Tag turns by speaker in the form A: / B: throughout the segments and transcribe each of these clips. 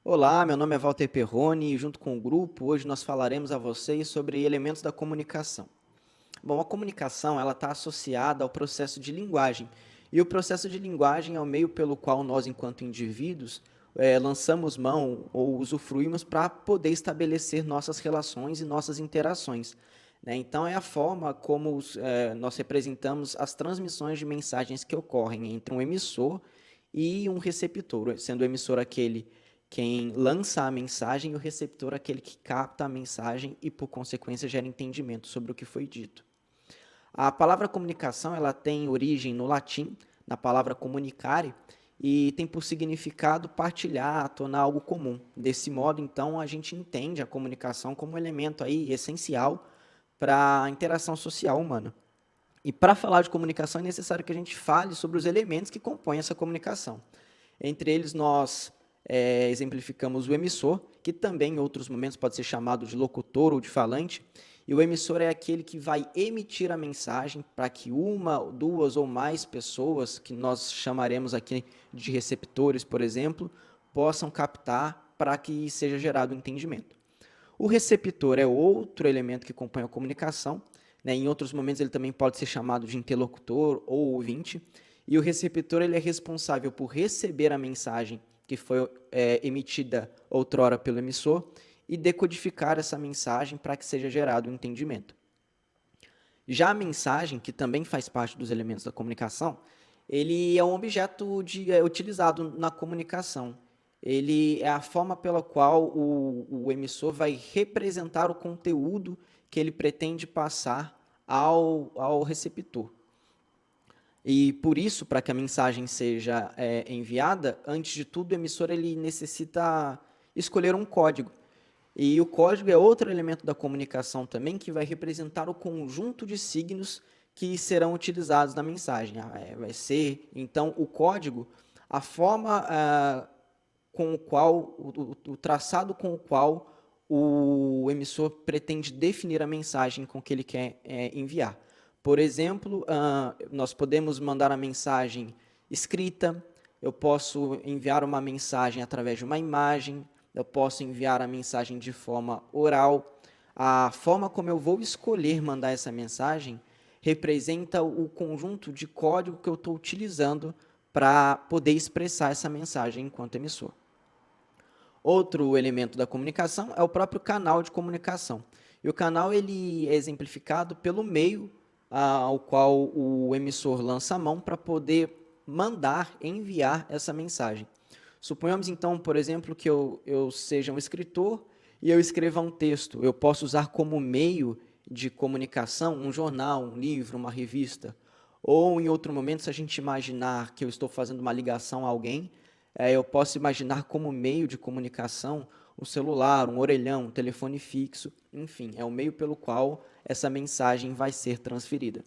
A: Olá, meu nome é Walter Perrone e junto com o grupo, hoje nós falaremos a vocês sobre elementos da comunicação. Bom, a comunicação ela está associada ao processo de linguagem e o processo de linguagem é o meio pelo qual nós, enquanto indivíduos, lançamos mão ou usufruímos para poder estabelecer nossas relações e nossas interações. Né? Então, é a forma como nós representamos as transmissões de mensagens que ocorrem entre um emissor e um receptor, sendo o emissor aquele quem lança a mensagem e o receptor aquele que capta a mensagem e, por consequência, gera entendimento sobre o que foi dito. A palavra comunicação ela tem origem no latim, na palavra comunicare, e tem por significado partilhar, tornar algo comum. Desse modo, então, a gente entende a comunicação como um elemento aí essencial para a interação social humana. E para falar de comunicação é necessário que a gente fale sobre os elementos que compõem essa comunicação. Entre eles, nós exemplificamos o emissor, que também em outros momentos pode ser chamado de locutor ou de falante, e o emissor é aquele que vai emitir a mensagem para que uma, duas ou mais pessoas, que nós chamaremos aqui de receptores, por exemplo, possam captar para que seja gerado o entendimento. O receptor é outro elemento que compõe a comunicação, né? Em outros momentos ele também pode ser chamado de interlocutor ou ouvinte, e o receptor ele é responsável por receber a mensagem que foi emitida outrora pelo emissor e decodificar essa mensagem para que seja gerado o entendimento. Já a mensagem, que também faz parte dos elementos da comunicação, ele é um objeto utilizado na comunicação. Ele é a forma pela qual o emissor vai representar o conteúdo que ele pretende passar ao receptor. E por isso, para que a mensagem seja enviada, antes de tudo, o emissor ele necessita escolher um código. E o código é outro elemento da comunicação também que vai representar o conjunto de signos que serão utilizados na mensagem. Vai ser, então, o código, a forma com o qual, o traçado com o qual o emissor pretende definir a mensagem com que ele quer enviar. Por exemplo, nós podemos mandar a mensagem escrita, eu posso enviar uma mensagem através de uma imagem, eu posso enviar a mensagem de forma oral. A forma como eu vou escolher mandar essa mensagem representa o conjunto de código que eu estou utilizando para poder expressar essa mensagem enquanto emissor. Outro elemento da comunicação é o próprio canal de comunicação. E o canal ele é exemplificado pelo meio ao qual o emissor lança a mão para poder mandar, enviar essa mensagem. Suponhamos então, por exemplo, que eu seja um escritor e eu escreva um texto. Eu posso usar como meio de comunicação um jornal, um livro, uma revista. Ou em outro momento, se a gente imaginar que eu estou fazendo uma ligação a alguém, eu posso imaginar como meio de comunicação um celular, um orelhão, um telefone fixo, enfim, é o meio pelo qual essa mensagem vai ser transferida.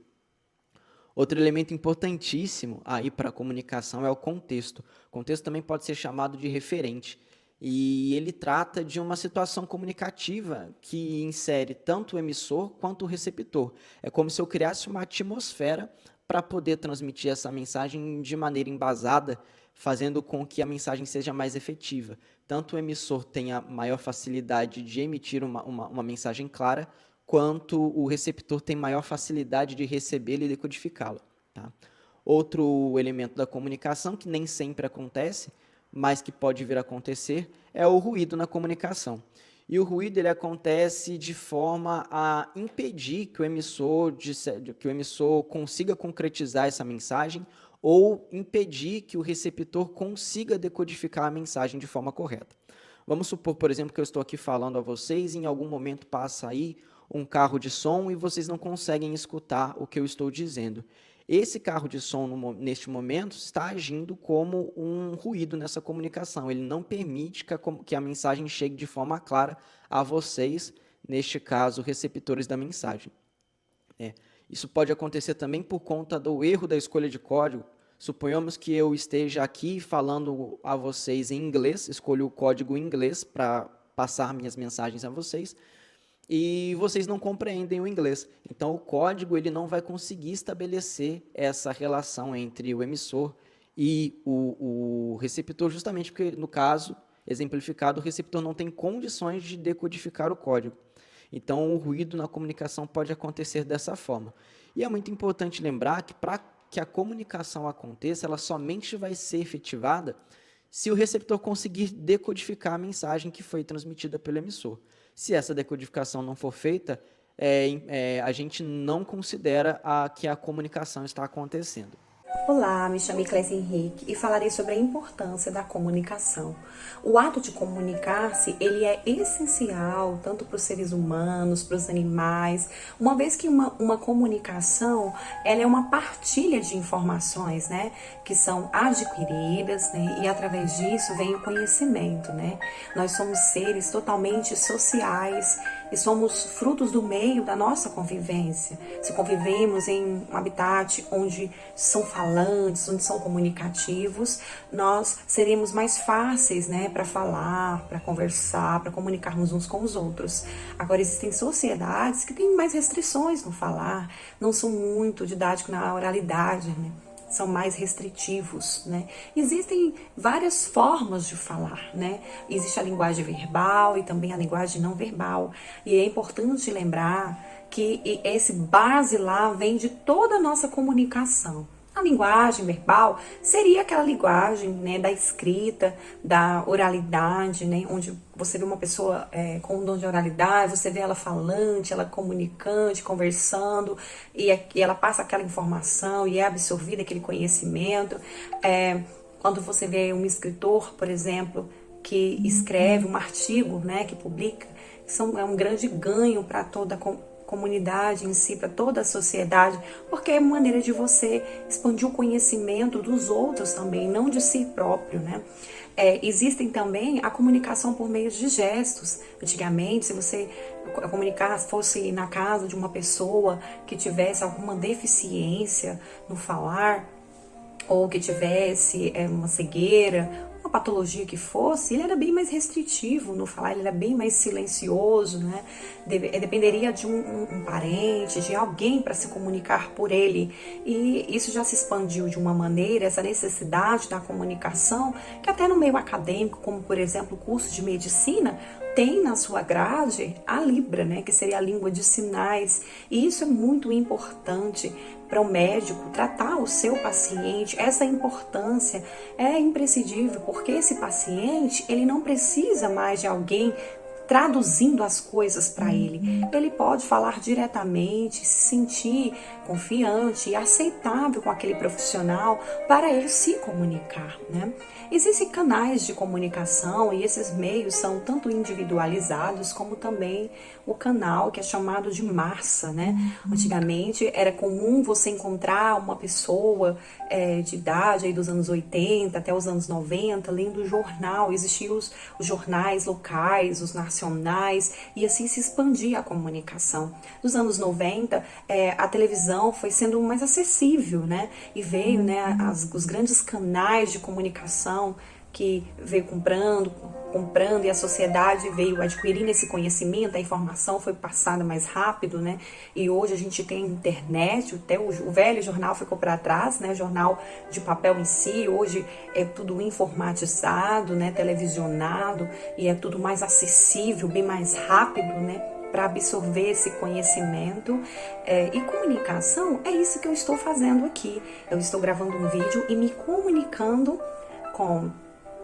A: Outro elemento importantíssimo aí para a comunicação é o contexto. O contexto também pode ser chamado de referente. E ele trata de uma situação comunicativa que insere tanto o emissor quanto o receptor. É como se eu criasse uma atmosfera para poder transmitir essa mensagem de maneira embasada, fazendo com que a mensagem seja mais efetiva. Tanto o emissor tenha maior facilidade de emitir uma mensagem clara, quanto o receptor tem maior facilidade de recebê-la e decodificá-la. Tá? Outro elemento da comunicação, que nem sempre acontece, mas que pode vir a acontecer, é o ruído na comunicação. E o ruído ele acontece de forma a impedir que o emissor consiga concretizar essa mensagem ou impedir que o receptor consiga decodificar a mensagem de forma correta. Vamos supor, por exemplo, que eu estou aqui falando a vocês e em algum momento passa aí um carro de som e vocês não conseguem escutar o que eu estou dizendo. Esse carro de som, neste momento, está agindo como um ruído nessa comunicação. Ele não permite que a mensagem chegue de forma clara a vocês, neste caso, receptores da mensagem. Isso pode acontecer também por conta do erro da escolha de código. Suponhamos que eu esteja aqui falando a vocês em inglês, escolho o código em inglês para passar minhas mensagens a vocês, e vocês não compreendem o inglês. Então, o código ele não vai conseguir estabelecer essa relação entre o emissor e o receptor, justamente porque, no caso, Exemplificado, o receptor não tem condições de decodificar o código. Então, o ruído na comunicação pode acontecer dessa forma. E é muito importante lembrar que para que a comunicação aconteça, ela somente vai ser efetivada se o receptor conseguir decodificar a mensagem que foi transmitida pelo emissor. Se essa decodificação não for feita, a gente não considera que a comunicação está acontecendo.
B: Olá, me chamo Clécia Henrique e falarei sobre a importância da comunicação. O ato de comunicar-se, ele é essencial tanto para os seres humanos, para os animais, uma vez que uma comunicação, ela é uma partilha de informações, né, que são adquiridas, né, e através disso vem o conhecimento, né. Nós somos seres totalmente sociais e somos frutos do meio da nossa convivência. Se convivemos em um habitat onde são falantes, onde são comunicativos, nós seremos mais fáceis, né, para falar, para conversar, para comunicarmos uns com os outros. Agora, existem sociedades que têm mais restrições no falar, não são muito didáticos na oralidade, né? São mais restritivos, né? Existem várias formas de falar, né? Existe a linguagem verbal e também a linguagem não verbal. E é importante lembrar que esse base lá vem de toda a nossa comunicação. A linguagem verbal seria aquela linguagem, né, da escrita, da oralidade, né, onde você vê uma pessoa com um dom de oralidade, você vê ela falante, ela comunicante, conversando, e ela passa aquela informação e é absorvida aquele conhecimento. Quando você vê um escritor, por exemplo, que escreve um artigo, né, que publica, é um grande ganho para toda a comunidade em si, para toda a sociedade, porque é uma maneira de você expandir o conhecimento dos outros também, não de si próprio, né? Existem também a comunicação por meio de gestos. Antigamente, se você fosse na casa de uma pessoa que tivesse alguma deficiência no falar, ou que tivesse uma cegueira, uma patologia que fosse, ele era bem mais restritivo no falar, ele era bem mais silencioso, né? Dependeria de um parente, de alguém para se comunicar por ele. E isso já se expandiu de uma maneira, essa necessidade da comunicação, que até no meio acadêmico, como por exemplo o curso de medicina, tem na sua grade a Libra, né, que seria a língua de sinais. E isso é muito importante para o médico tratar o seu paciente. Essa importância é imprescindível, porque esse paciente, ele não precisa mais de alguém traduzindo as coisas para ele. Ele pode falar diretamente, se sentir confiante e aceitável com aquele profissional para ele se comunicar, né? Existem canais de comunicação e esses meios são tanto individualizados como também o canal que é chamado de massa, né? Antigamente era comum você encontrar uma pessoa de idade aí dos anos 80 até os anos 90 lendo jornal. Existiam os jornais locais, os nacionais, e assim se expandia a comunicação. Nos anos 90, a televisão foi sendo mais acessível, né? E veio, né, os grandes canais de comunicação que veio comprando e a sociedade veio adquirindo esse conhecimento, a informação foi passada mais rápido, né? E hoje a gente tem internet, até o velho jornal ficou para trás, né? O jornal de papel em si, hoje é tudo informatizado, né? Televisionado, e é tudo mais acessível, bem mais rápido, né? Para absorver esse conhecimento. E comunicação é isso que eu estou fazendo aqui. Eu estou gravando um vídeo e me comunicando com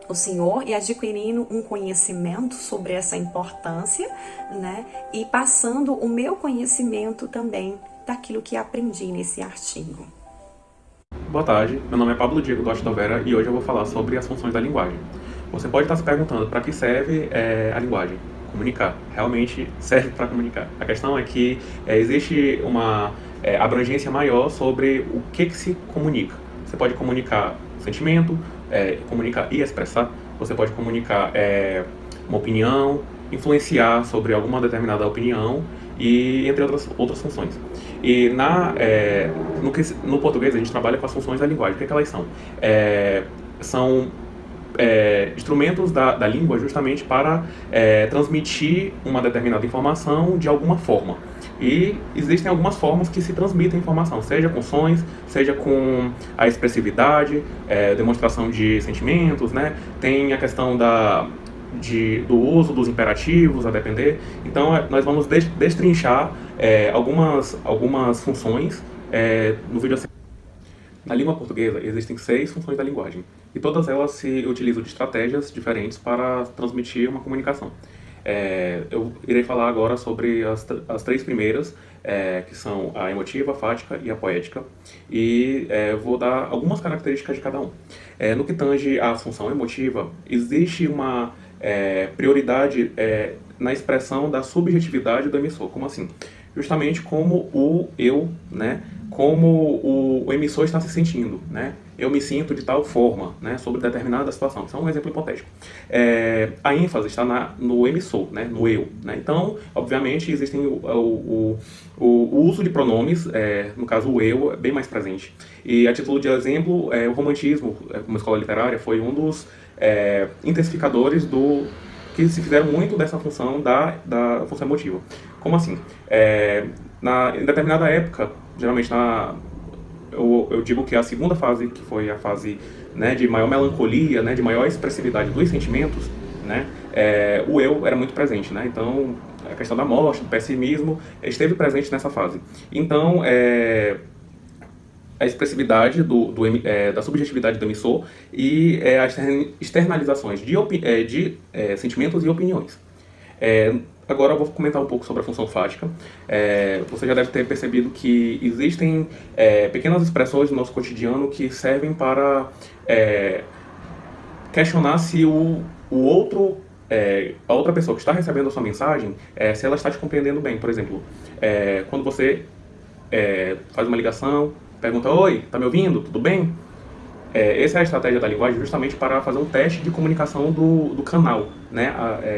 B: o Senhor e adquirindo um conhecimento sobre essa importância, né? E passando o meu conhecimento também daquilo que aprendi nesse artigo.
C: Boa tarde, meu nome é Pablo Diego Duarte Vera e hoje eu vou falar sobre as funções da linguagem. Você pode estar se perguntando para que serve a linguagem. Comunicar. Realmente serve para comunicar. A questão é que existe uma abrangência maior sobre o que se comunica. Você pode comunicar sentimento, comunicar e expressar. Você pode comunicar uma opinião, influenciar sobre alguma determinada opinião e entre outras funções. E no português a gente trabalha com as funções da linguagem. O que é que elas são? São instrumentos da língua justamente para transmitir uma determinada informação de alguma forma. E existem algumas formas que se transmitem informação, seja com sons, seja com a expressividade, demonstração de sentimentos, né? Tem a questão do uso dos imperativos, a depender. Então, nós vamos destrinchar algumas funções no vídeo. Na língua portuguesa, existem 6 funções da linguagem, e todas elas se utilizam de estratégias diferentes para transmitir uma comunicação. Eu irei falar agora sobre as 3 primeiras, que são a emotiva, a fática e a poética, e vou dar algumas características de cada um. No que tange à função emotiva, existe uma prioridade na expressão da subjetividade do emissor. Como assim? Justamente como o eu, né? Como o emissor está se sentindo, né? Eu me sinto de tal forma, né? Sobre determinada situação. Isso é um exemplo hipotético. A ênfase está no emissor, né? No eu, né? Então, obviamente, existem o uso de pronomes, no caso o eu, é bem mais presente. E a título de exemplo, o romantismo, como escola literária, foi um dos intensificadores que se fizeram muito dessa função da função emotiva. Como assim? Em determinada época, geralmente eu digo que a segunda fase, que foi a fase, né, de maior melancolia, né, de maior expressividade dos sentimentos, né, o eu era muito presente, né? Então a questão da morte, do pessimismo, esteve presente nessa fase. Então a expressividade da subjetividade do emissor e as externalizações de sentimentos e opiniões. Agora eu vou comentar um pouco sobre a função fática. Você já deve ter percebido que existem pequenas expressões no nosso cotidiano que servem para questionar se a outra pessoa que está recebendo a sua mensagem, se ela está te compreendendo bem. Por exemplo, quando você faz uma ligação, pergunta: oi, tá me ouvindo? Tudo bem? Essa é a estratégia da linguagem, justamente para fazer um teste de comunicação do canal, né,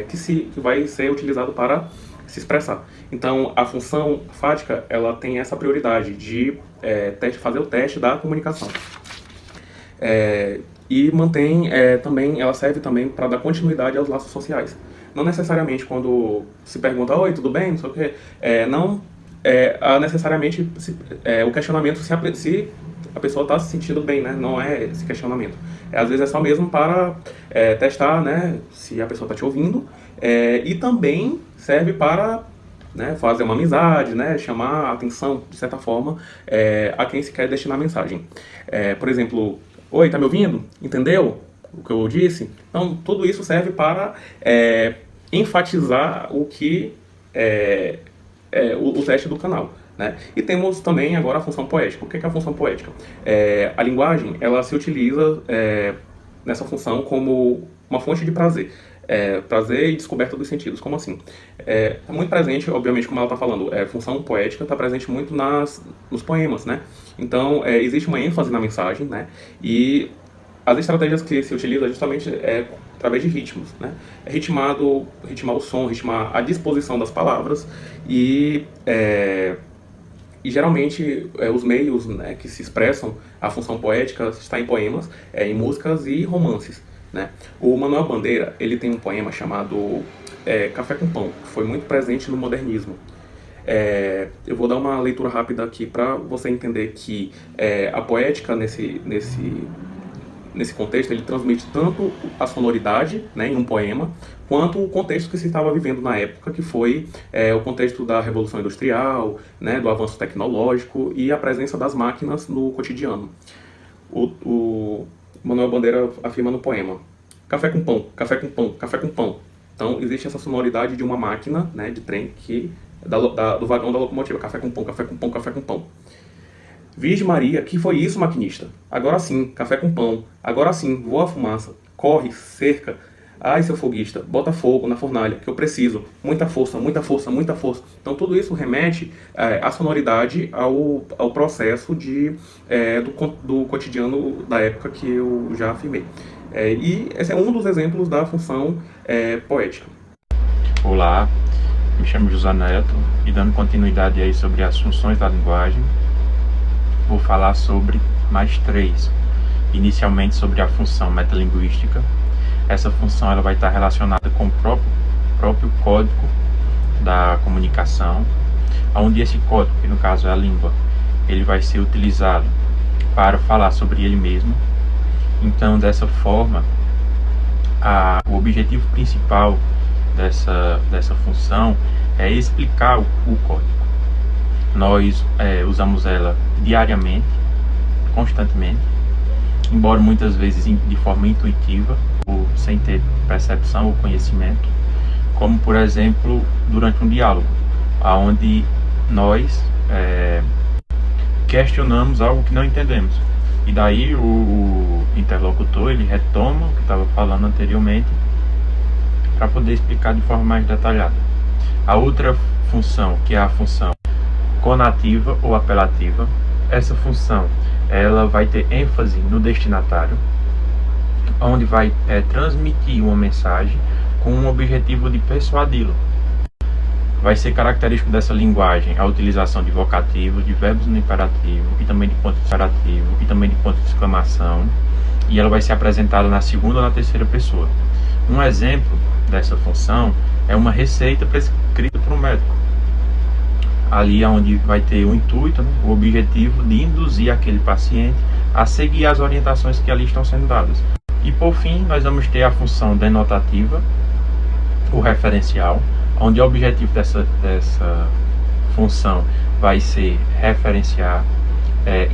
C: que vai ser utilizado para se expressar. Então, a função fática, ela tem essa prioridade de fazer o teste da comunicação. E ela serve também para dar continuidade aos laços sociais. Não necessariamente quando se pergunta: oi, tudo bem? Não sei o quê. Necessariamente o questionamento se a pessoa está se sentindo bem, né? Não é esse questionamento. Às vezes é só mesmo para testar, né, se a pessoa está te ouvindo, e também serve para, né, fazer uma amizade, né, chamar a atenção, de certa forma, a quem se quer destinar a mensagem. Por exemplo: oi, tá me ouvindo? Entendeu o que eu disse? Então, tudo isso serve para enfatizar o teste do canal, né? E temos também agora a função poética. O que é a função poética? A linguagem, ela se utiliza nessa função como uma fonte de prazer. Prazer e descoberta dos sentidos. Como assim? Está muito presente, obviamente, como ela está falando, função poética está presente muito nos poemas, né? Então, existe uma ênfase na mensagem, né? E as estratégias que se utiliza justamente através de ritmos, né? Ritmar o som, ritmar a disposição das palavras e geralmente os meios, né, que se expressam a função poética está em poemas, em músicas e romances, né? O Manuel Bandeira, ele tem um poema chamado Café com Pão, que foi muito presente no modernismo. Eu vou dar uma leitura rápida aqui para você entender que a poética nesse contexto, ele transmite tanto a sonoridade, né, em um poema, quanto o contexto que se estava vivendo na época, que foi o contexto da Revolução Industrial, né, do avanço tecnológico e a presença das máquinas no cotidiano. O Manuel Bandeira afirma no poema: café com pão, café com pão, café com pão. Então, existe essa sonoridade de uma máquina, né, de trem, do vagão da locomotiva: café com pão, café com pão, café com pão. Virgem Maria, que foi isso, maquinista? Agora sim, café com pão. Agora sim, voa a fumaça. Corre, cerca. Ai, seu foguista, bota fogo na fornalha, que eu preciso. Muita força, muita força, muita força. Então, tudo isso remete à sonoridade, ao processo do cotidiano da época que eu já afirmei. E esse é um dos exemplos da função poética.
D: Olá, me chamo José Neto e, dando continuidade aí sobre as funções da linguagem, vou falar sobre mais 3. Inicialmente sobre a função metalinguística. Essa função ela vai estar relacionada com o próprio código da comunicação, onde esse código, que no caso é a língua, ele vai ser utilizado para falar sobre ele mesmo. Então, dessa forma, o objetivo principal dessa função é explicar o código. Nós usamos ela diariamente, constantemente, embora muitas vezes de forma intuitiva, ou sem ter percepção ou conhecimento, como por exemplo durante um diálogo, onde nós questionamos algo que não entendemos. E daí o interlocutor ele retoma o que estava falando anteriormente para poder explicar de forma mais detalhada. A outra função, que é a função conativa ou apelativa, essa função ela vai ter ênfase no destinatário, onde vai transmitir uma mensagem com o objetivo de persuadi-lo. Vai ser característico dessa linguagem a utilização de vocativos, de verbos no imperativo e também de ponto imperativo e também de ponto de exclamação, e ela vai ser apresentada na segunda ou na terceira pessoa. Um exemplo dessa função é uma receita prescrita por um médico, ali onde vai ter o intuito, o objetivo de induzir aquele paciente a seguir as orientações que ali estão sendo dadas. E por fim, nós vamos ter a função denotativa, o referencial, onde o objetivo dessa função vai ser referenciar,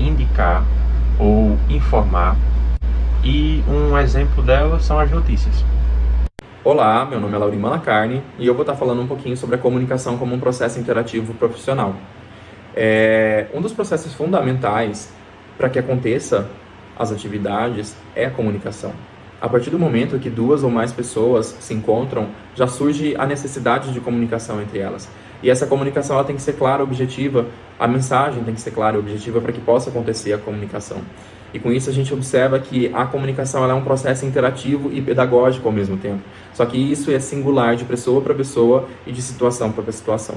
D: indicar ou informar, e um exemplo dela são as notícias.
E: Olá, meu nome é Laurimana Carne e eu vou estar falando um pouquinho sobre a comunicação como um processo interativo profissional. Um dos processos fundamentais para que aconteça as atividades é a comunicação. A partir do momento que duas ou mais pessoas se encontram, já surge a necessidade de comunicação entre elas. E essa comunicação ela tem que ser clara, objetiva, a mensagem tem que ser clara e objetiva para que possa acontecer a comunicação. E com isso a gente observa que a comunicação ela é um processo interativo e pedagógico ao mesmo tempo. Só que isso é singular de pessoa para pessoa e de situação para situação.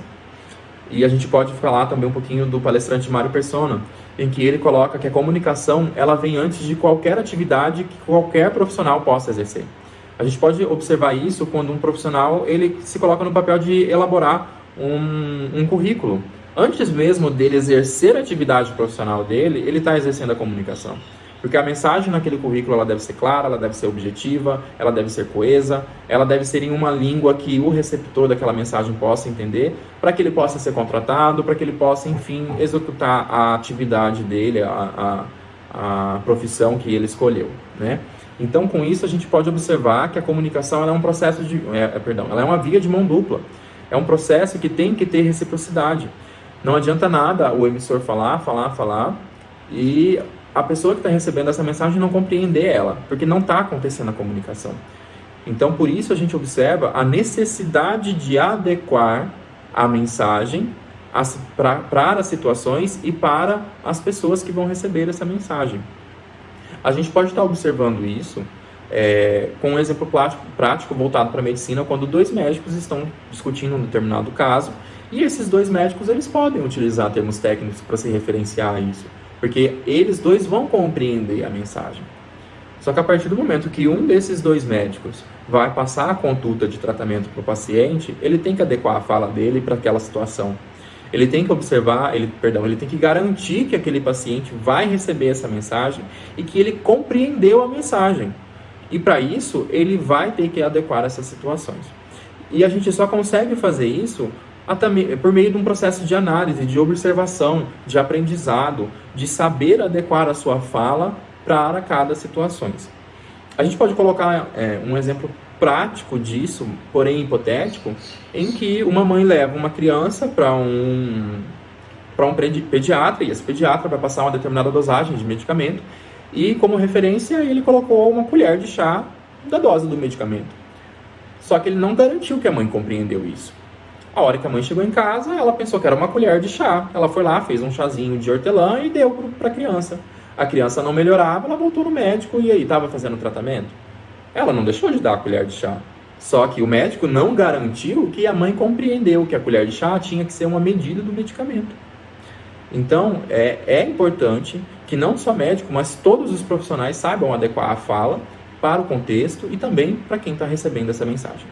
E: E a gente pode falar também um pouquinho do palestrante Mário Persona, em que ele coloca que a comunicação ela vem antes de qualquer atividade que qualquer profissional possa exercer. A gente pode observar isso quando um profissional ele se coloca no papel de elaborar um currículo. Antes mesmo dele exercer a atividade profissional dele, ele está exercendo a comunicação. Porque a mensagem naquele currículo ela deve ser clara, ela deve ser objetiva, ela deve ser coesa, ela deve ser em uma língua que o receptor daquela mensagem possa entender, para que ele possa ser contratado, para que ele possa, enfim, executar a atividade dele, a profissão que ele escolheu, né? Então, com isso, a gente pode observar que a comunicação ela é um processo ela é uma via de mão dupla. É um processo que tem que ter reciprocidade. Não adianta nada o emissor falar e a pessoa que está recebendo essa mensagem não compreender ela, porque não está acontecendo a comunicação. Então, por isso a gente observa a necessidade de adequar a mensagem para as situações e para as pessoas que vão receber essa mensagem. A gente pode estar observando isso com um exemplo prático voltado para a medicina, quando dois médicos estão discutindo um determinado caso, e esses dois médicos eles podem utilizar termos técnicos para se referenciar a isso, porque eles dois vão compreender a mensagem. Só que a partir do momento que um desses dois médicos vai passar a conduta de tratamento para o paciente, ele tem que adequar a fala dele para aquela situação. Ele tem que observar, ele tem que garantir que aquele paciente vai receber essa mensagem e que ele compreendeu a mensagem. E para isso, ele vai ter que adequar essas situações. E a gente só consegue fazer isso por meio de um processo de análise, de observação, de aprendizado, de saber adequar a sua fala para cada situação. A gente pode colocar um exemplo prático disso, porém hipotético, em que uma mãe leva uma criança para um pediatra, e esse pediatra vai passar uma determinada dosagem de medicamento, e como referência ele colocou uma colher de chá da dose do medicamento. Só que ele não garantiu que a mãe compreendeu isso. A hora que a mãe chegou em casa, ela pensou que era uma colher de chá. Ela foi lá, fez um chazinho de hortelã e deu para a criança. A criança não melhorava, ela voltou no médico e aí estava fazendo o tratamento. Ela não deixou de dar a colher de chá. Só que o médico não garantiu que a mãe compreendeu que a colher de chá tinha que ser uma medida do medicamento. Então, é importante que não só médico, mas todos os profissionais saibam adequar a fala para o contexto e também para quem está recebendo essa mensagem.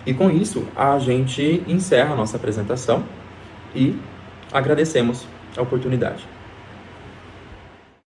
E: E com isso, a gente encerra a nossa apresentação e agradecemos a oportunidade.